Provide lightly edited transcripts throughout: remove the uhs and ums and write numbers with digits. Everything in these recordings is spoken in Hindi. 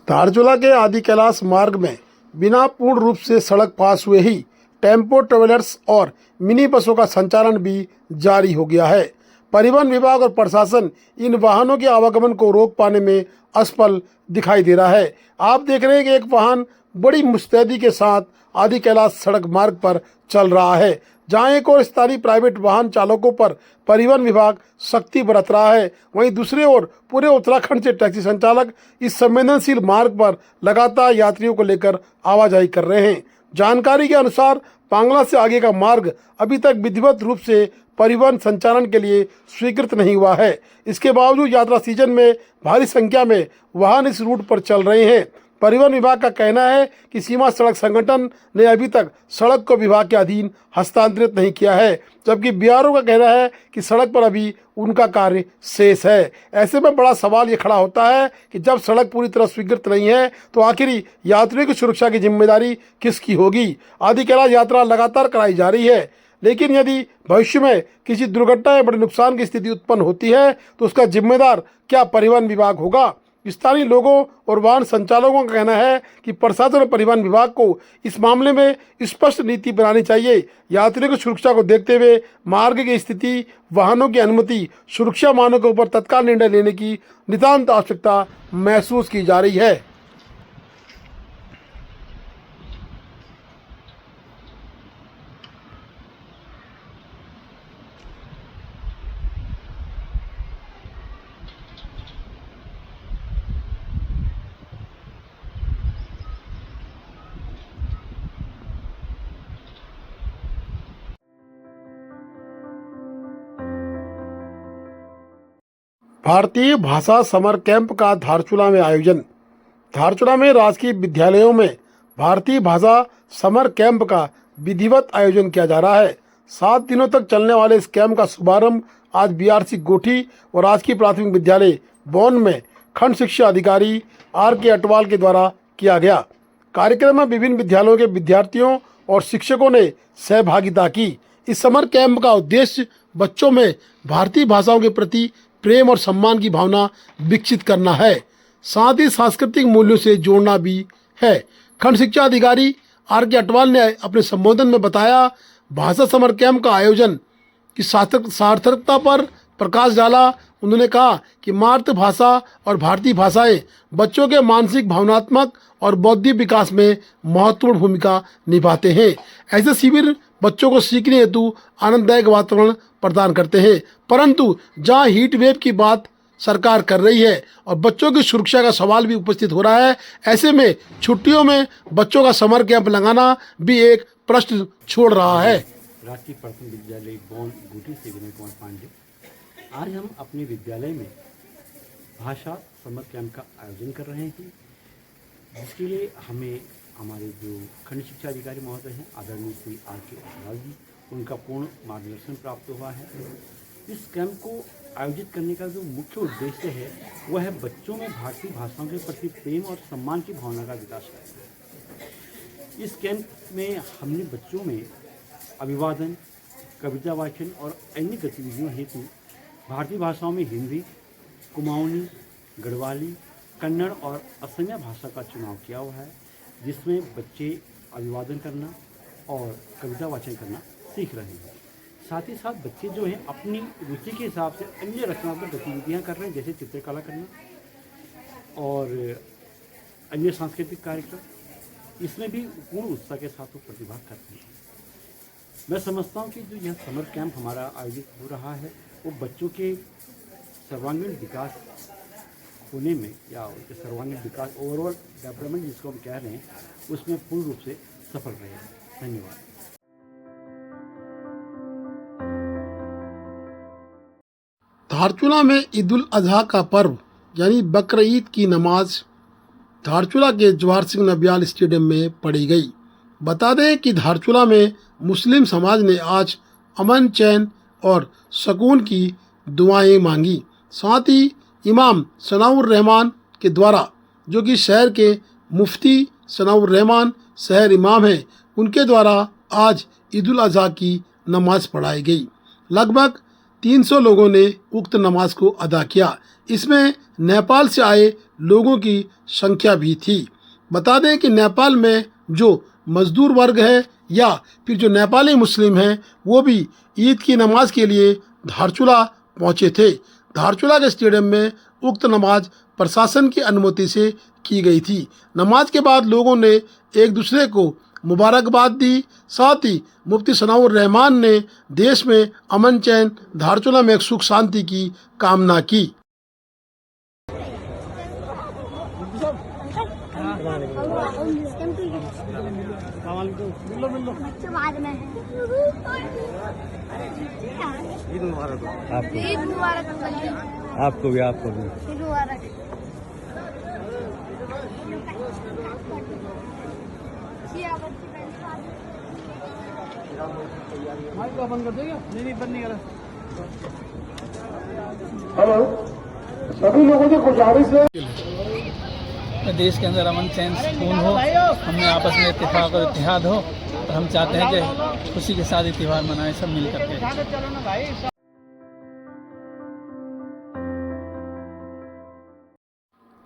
धारचूला के आदि कैलाश मार्ग में बिना पूर्ण रूप से सड़क पास हुए ही टेम्पो ट्रेवलर्स और मिनी बसों का संचालन भी जारी हो गया है। परिवहन विभाग और प्रशासन इन वाहनों के आवागमन को रोक पाने में असफल दिखाई दे रहा है। आप देख रहे हैं कि एक वाहन बड़ी मुस्तैदी के साथ आदि कैलाश सड़क मार्ग पर चल रहा है, जहां एक और स्थानीय प्राइवेट वाहन चालकों पर परिवहन विभाग सख्ती बरत रहा है। वहीं दूसरी ओर पूरे उत्तराखंड से टैक्सी संचालक इस संवेदनशील मार्ग पर लगातार यात्रियों को लेकर आवाजाही कर रहे हैं। जानकारी के अनुसार पांगला से आगे का मार्ग अभी तक विधिवत रूप से परिवहन संचालन के लिए स्वीकृत नहीं हुआ है। इसके बावजूद यात्रा सीजन में भारी संख्या में वाहन इस रूट पर चल रहे हैं। परिवहन विभाग का कहना है कि सीमा सड़क संगठन ने अभी तक सड़क को विभाग के अधीन हस्तांतरित नहीं किया है, जबकि बीआरओ का कहना है कि सड़क पर अभी उनका कार्य शेष है। ऐसे में बड़ा सवाल ये खड़ा होता है कि जब सड़क पूरी तरह स्वीकृत नहीं है तो आखिर यात्रियों की सुरक्षा की जिम्मेदारी किसकी होगी। आदि कैलाश यात्रा लगातार कराई जा रही है, लेकिन यदि भविष्य में किसी दुर्घटना या बड़े नुकसान की स्थिति उत्पन्न होती है तो उसका जिम्मेदार क्या परिवहन विभाग होगा। स्थानीय लोगों और वाहन संचालकों का कहना है कि प्रशासन और परिवहन विभाग को इस मामले में स्पष्ट नीति बनानी चाहिए। यात्रियों की सुरक्षा को देखते हुए मार्ग की स्थिति, वाहनों की अनुमति, सुरक्षा मानकों के ऊपर तत्काल निर्णय लेने की नितांत आवश्यकता महसूस की जा रही है। भारतीय भाषा समर कैंप का धारचूला में आयोजन। धारचूला में राजकीय विद्यालयों में भारतीय भाषा समर कैंप का विधिवत आयोजन किया जा रहा है। 7 दिनों तक चलने वाले इस कैंप का शुभारंभ आज बीआरसी गोठी और राजकीय प्राथमिक विद्यालय बौन में खंड शिक्षा अधिकारी आर.के. अटवाल के द्वारा किया गया। कार्यक्रम में विभिन्न विद्यालयों के विद्यार्थियों और शिक्षकों ने सहभागिता की। इस समर कैंप का उद्देश्य बच्चों में भारतीय भाषाओं के प्रति प्रेम और सम्मान की भावना विकसित करना है, साथ ही सांस्कृतिक मूल्यों से जोड़ना भी है। खंड शिक्षा अधिकारी आर.के. अटवाल ने अपने संबोधन में बताया, भाषा समर कैंप का आयोजन की सार्थकता पर प्रकाश डाला। उन्होंने कहा कि मातृभाषा और भारतीय भाषाएं बच्चों के मानसिक, भावनात्मक और बौद्धिक विकास में महत्वपूर्ण भूमिका निभाते हैं। ऐसे शिविर बच्चों को सीखने हेतु आनंददायक वातावरण प्रदान करते हैं, परंतु जहां हीट वेव की बात सरकार कर रही है और बच्चों की सुरक्षा का सवाल भी उपस्थित हो रहा है, ऐसे में छुट्टियों में बच्चों का समर कैंप लगाना भी एक प्रश्न छोड़ रहा है। राजकीय प्राथमिक विद्यालय बौन गोठी से विनय कुमार पांडे। आज हम अपने विद्यालय में भाषा समर कैंप का आयोजन कर रहे हैं, जिसके लिए हमें हमारे जो खंड शिक्षा अधिकारी महोदय हैं आदरणीय श्री आर.के. अटवाल जी, उनका पूर्ण मार्गदर्शन प्राप्त हुआ है। इस कैंप को आयोजित करने का जो मुख्य उद्देश्य है वह है बच्चों में भारतीय भाषाओं के प्रति प्रेम और सम्मान की भावना का विकास करना। इस कैंप में हमने बच्चों में अभिवादन, कविता वाचन और अन्य गतिविधियों हेतु भारतीय भाषाओं में हिंदी, कुमाऊनी, गढ़वाली, कन्नड़ और असमिया भाषा का चुनाव किया हुआ है, जिसमें बच्चे अभिवादन करना और कविता वाचन करना सीख रहे हैं। साथ ही साथ बच्चे जो हैं अपनी रुचि के हिसाब से अन्य रचनात्मक गतिविधियां कर रहे हैं, जैसे चित्रकला करना और अन्य सांस्कृतिक कार्यक्रम। इसमें भी पूर्ण उत्साह के साथ वो प्रतिभाग करते हैं। मैं समझता हूँ कि जो यह समर कैंप हमारा आयोजित हो रहा है वो बच्चों के सर्वांगीण विकास होने में या उनके सर्वांगीण विकास, ओवरऑल डेवलपमेंट जिसको हम कह रहे हैं, उसमें पूर्ण रूप से सफल रहेगा। धन्यवाद। धारचूला में ईद उल अजहा का पर्व यानी बकर ईद की नमाज धारचूला के जवाहर सिंह नबियाल स्टेडियम में पढ़ी गई। बता दें कि धारचूला में मुस्लिम समाज ने आज अमन, चैन और सुकून की दुआएं मांगी। साथ ही इमाम सनाउर रहमान के द्वारा, जो कि शहर के मुफ्ती सनाउर रहमान शहर इमाम हैं, उनके द्वारा आज ईद उल अजहा की नमाज पढ़ाई गई। लगभग 300 लोगों ने उक्त नमाज को अदा किया। इसमें नेपाल से आए लोगों की संख्या भी थी। बता दें कि नेपाल में जो मजदूर वर्ग है या फिर जो नेपाली मुस्लिम हैं वो भी ईद की नमाज के लिए धारचूला पहुंचे थे। धारचूला के स्टेडियम में उक्त नमाज प्रशासन की अनुमति से की गई थी। नमाज के बाद लोगों ने एक दूसरे को मुबारकबाद दी। साथ ही मुफ्ती सनाउर रहमान ने देश में अमन चैन, धारचूला में सुख शांति की कामना की। ईद मुबारक आपको। ईद मुबारक आपको भी आपको भी। ईद मुबारक। हेलो, सभी लोगों से गुजारिश है देश के अंदर अमन चैन सुकून हो, हमें आपस में इत्तेफाक और इत्तेहाद हो और हम चाहते हैं कि खुशी के साथ ये त्यौहार मनाएं सब मिल करके।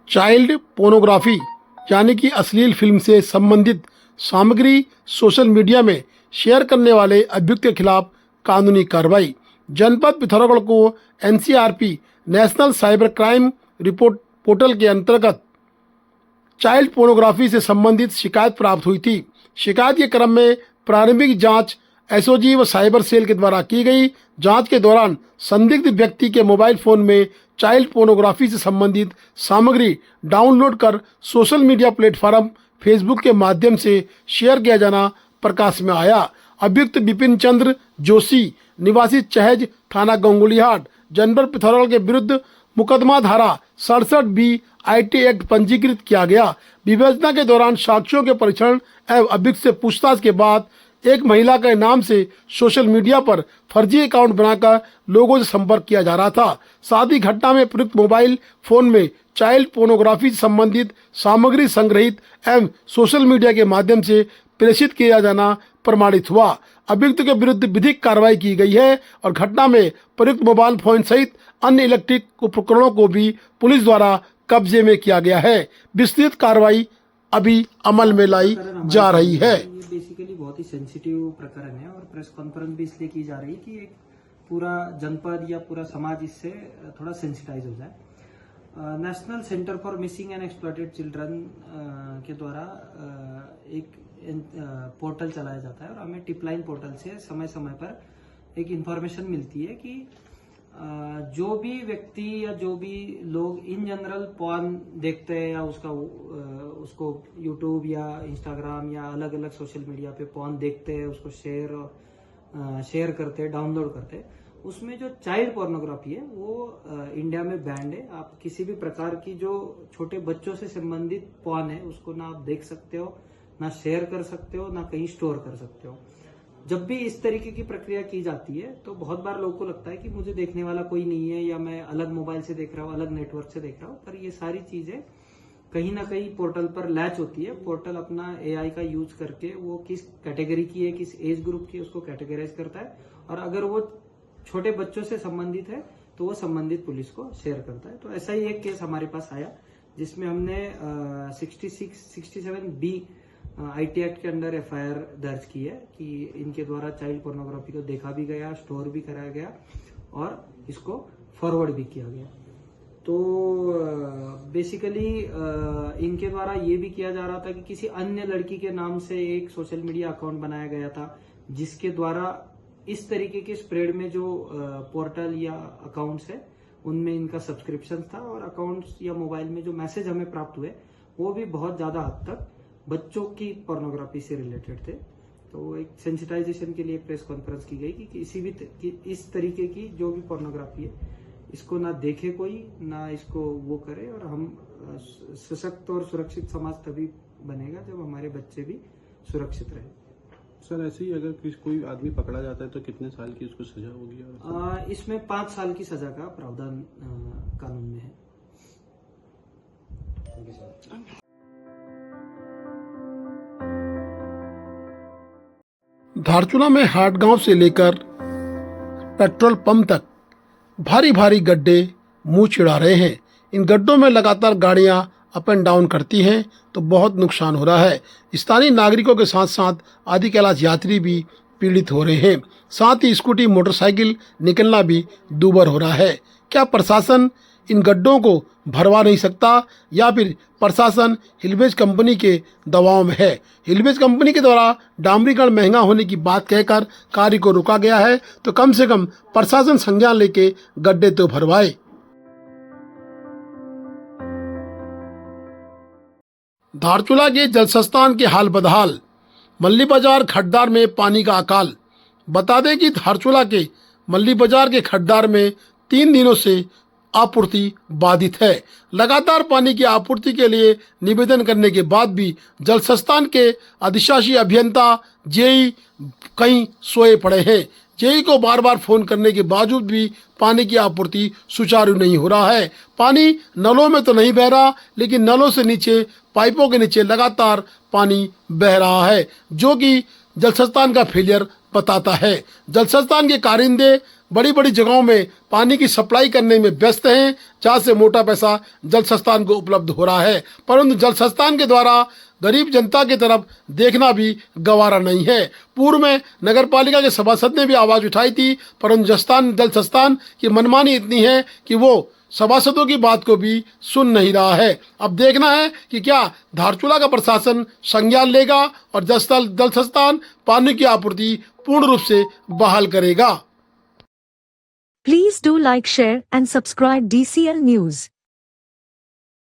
चाइल्ड पोर्नोग्राफी यानी कि अश्लील फिल्म से संबंधित सामग्री सोशल मीडिया में शेयर करने वाले अभियुक्त के खिलाफ कानूनी कार्रवाई। जनपद पिथौरागढ़ को NCRP national cyber crime report portal के अंतर्गत चाइल्ड पोर्नोग्राफी से संबंधित शिकायत प्राप्त हुई थी। शिकायत के क्रम में प्रारंभिक जांच एसओजी व साइबर सेल के द्वारा की गई। जांच के दौरान संदिग्ध व्यक्ति के मोबाइल फोन में चाइल्ड पोर्नोग्राफी से संबंधित सामग्री डाउनलोड कर सोशल मीडिया प्लेटफॉर्म फेसबुक के माध्यम से शेयर किया जाना प्रकाश में आया। अभियुक्त विपिन चंद्र जोशी निवासी चहज थाना गंगुलीहाट जनपद पिथौरागढ़ के विरुद्ध मुकदमा धारा 67B IT एक्ट पंजीकृत किया गया। विवेचना के दौरान साक्ष्यों के परीक्षण एवं अभियुक्त से पूछताछ के बाद एक महिला के नाम से सोशल मीडिया पर फर्जी अकाउंट बनाकर लोगों से संपर्क किया जा रहा था। साथ ही घटना में प्रयुक्त मोबाइल फोन में चाइल्ड पोर्नोग्राफी से संबंधित सामग्री संग्रहित एवं सोशल मीडिया के माध्यम से प्रेषित किया जाना प्रमाणित हुआ। अभियुक्त के विरुद्ध विधिक कार्रवाई की गई है और घटना में प्रयुक्त मोबाइल फोन सहित अन्य इलेक्ट्रिक उपकरणों को भी पुलिस द्वारा कब्जे में किया गया है। विस्तृत कार्रवाई अभी अमल में लाई जा रही है। ये बेसिकली बहुत ही सेंसिटिव प्रकरण है और प्रेस कॉन्फ्रेंस भी इसलिए की जा रही है कि एक पूरा जनपद या पूरा समाज इससे थोड़ा सेंसिटाइज हो जाए। National centre for missing and exploited children के द्वारा एक पोर्टल चलाया जाता है और हमें टिपलाइन पोर्टल से समय समय पर एक इंफॉर्मेशन मिलती है कि जो भी व्यक्ति या जो भी लोग इन जनरल पॉर्न देखते हैं या उसको यूट्यूब या इंस्टाग्राम या अलग अलग सोशल मीडिया पे पॉर्न देखते हैं, उसको शेयर करते हैं, डाउनलोड करते हैं, उसमें जो चाइल्ड पोर्नोग्राफी है वो इंडिया में बैंड है। आप किसी भी प्रकार की जो छोटे बच्चों से संबंधित पॉर्न है उसको ना आप देख सकते हो, ना शेयर कर सकते हो, ना कहीं स्टोर कर सकते हो। जब भी इस तरीके की प्रक्रिया की जाती है तो बहुत बार लोगों को लगता है कि मुझे देखने वाला कोई नहीं है या मैं अलग मोबाइल से देख रहा हूँ, अलग नेटवर्क से देख रहा हूँ, पर ये सारी चीजें कहीं ना कहीं पोर्टल पर लैच होती है। पोर्टल अपना AI का यूज करके वो किस कैटेगरी की है, किस एज ग्रुप की है, उसको कैटेगराइज करता है और अगर वो छोटे बच्चों से संबंधित है तो वो संबंधित पुलिस को शेयर करता है। तो ऐसा ही एक केस हमारे पास आया जिसमें हमने 67B IT एक्ट के अंदर FIR दर्ज की है कि इनके द्वारा चाइल्ड पोर्नोग्राफी को देखा भी गया, स्टोर भी कराया गया और इसको फॉरवर्ड भी किया गया। तो बेसिकली इनके द्वारा ये भी किया जा रहा था कि किसी अन्य लड़की के नाम से एक सोशल मीडिया अकाउंट बनाया गया था जिसके द्वारा इस तरीके के स्प्रेड में जो पोर्टल या अकाउंट्स है उनमें इनका सब्सक्रिप्शन था और अकाउंट्स या मोबाइल में जो मैसेज हमें प्राप्त हुए वो भी बहुत ज्यादा हद तक बच्चों की पोर्नोग्राफी से रिलेटेड थे। तो एक सेंसिटाइजेशन के लिए प्रेस कॉन्फ्रेंस की गई कि किसी भी इस तरीके की जो भी पोर्नोग्राफी है इसको ना देखे कोई, ना इसको वो करे और हम सशक्त और सुरक्षित समाज तभी बनेगा जब हमारे बच्चे भी सुरक्षित रहे। सर ऐसे ही अगर कोई आदमी पकड़ा जाता है तो कितने साल की उसको सजा होगी? इसमें 5 साल की सजा का प्रावधान कानून में है। धारचूला में हाटगांव से लेकर पेट्रोल पंप तक भारी भारी गड्ढे मुंह चिढ़ा रहे हैं। इन गड्ढों में लगातार गाड़ियां अप एंड डाउन करती हैं तो बहुत नुकसान हो रहा है। स्थानीय नागरिकों के साथ साथ आदि कैलाश यात्री भी पीड़ित हो रहे हैं। साथ ही स्कूटी मोटरसाइकिल निकलना भी दूभर हो रहा है। क्या प्रशासन इन गड्ढों को भरवा नहीं सकता या फिर प्रशासन हिलवेज कंपनी के दबाव में है? हिलवेज कंपनी के द्वारा डामरीकरण महंगा होने की बात कहकर कार्य को रोका गया है तो कम से कम प्रशासन संज्ञान लेके गड्ढे तो भरवाए। धारचूला के जलसंस्थान के हाल बदहाल, मल्ली बाजार खड्डार में पानी का अकाल। बता दें कि धारचूला के मल्ली बाजार के खड्डार में 3 दिनों से आपूर्ति बाधित है। लगातार पानी की आपूर्ति के लिए निवेदन करने के बाद भी जल संस्थान के अधिशासी अभियंता जेई कहीं सोए पड़े हैं। जेई को बार बार फोन करने के बावजूद भी पानी की आपूर्ति सुचारू नहीं हो रहा है। पानी नलों में तो नहीं बह रहा, लेकिन नलों से नीचे पाइपों के नीचे लगातार पानी बह रहा है, जो कि जल संस्थान का फेलियर बताता है। जल संस्थान के कारिंदे बड़ी बड़ी जगहों में पानी की सप्लाई करने में व्यस्त हैं, जहाँ से मोटा पैसा जल संस्थान को उपलब्ध हो रहा है, परंतु जल संस्थान के द्वारा गरीब जनता की तरफ देखना भी गवारा नहीं है। पूर्व में नगर पालिका के सभासद ने भी आवाज़ उठाई थी, परंतु जल संस्थान की मनमानी इतनी है कि वो सभासदों की बात को भी सुन नहीं रहा है। अब देखना है कि क्या धारचूला का प्रशासन संज्ञान लेगा और जल संस्थान पानी की आपूर्ति पूर्ण रूप से बहाल करेगा। Please do like, share and subscribe DCL News.